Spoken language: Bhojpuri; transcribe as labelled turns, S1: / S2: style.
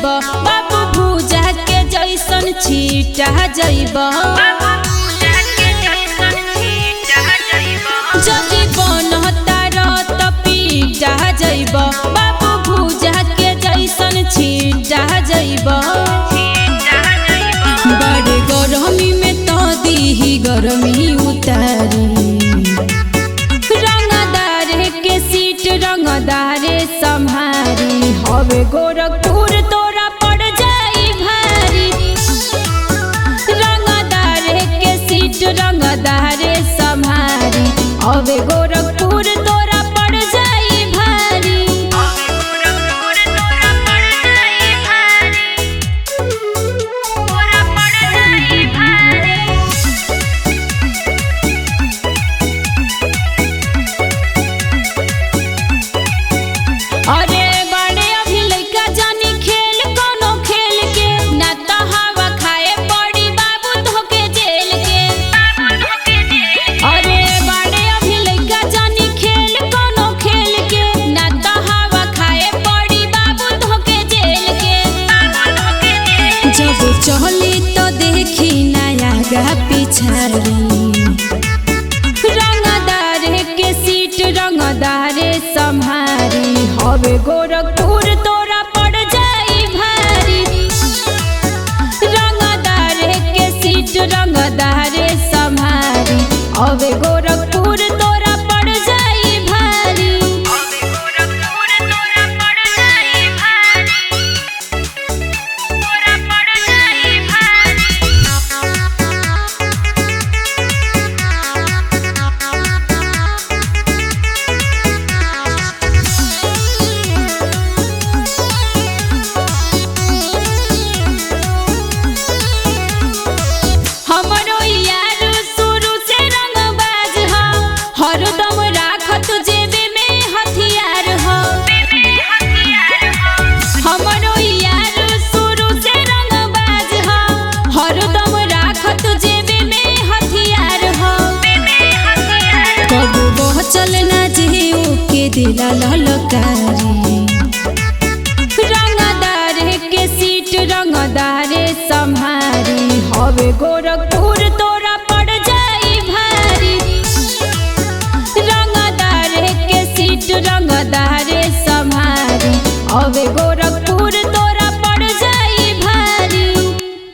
S1: बाबू भूजा के जैसन छीटा जइब जदि बनता रत पीटा जइब बाबू भूजा के जैसन छीटा जइब बड़े गरमी में तो दीही गरमी उतारी रंगदार के सीट रंगदार सम्हारी हवे गोरखपुर तोरा पड़ जाई भारी रंगदार के सीट रंगदार सम्हारी हवे गोरखपुर तोरा पड़ जाई भारी अरे बड़े अभी लइका जानी खेल कोनो खेल के ना तो हवा खाए पड़ी बाबू धोके जेल के अरे बड़े अभी लइका जानी खेल कोनो खेल के ना तो हवा खाए पड़ी बाबू धोके जेल के जब चली तो देखी नया गा पिछाड़ी रंगदार के सीट रंगदार सम्हारी हवे गोरखपुर तोरा पड़ जाई भारी रंगदार के सीट रंगदार सम्हारी हवे गोरखपुर तोरा पड़ जाई भारी हमरो यार शुरू से रंगबाज ह हरदम राखत जेबे में हथियार ह हमरो यार शुरू से रंगबाज ह हरदम राखत जेबे में हथियार ह कबो बहचल ना जेऊ के दिला ललकारी रंगदार के सीट रंगदार सम्हारी हवे गोरखपुर तोरा पड़ जाई भारी रंगदार के सीट रंगदार सम्हारी हवे गोरखपुर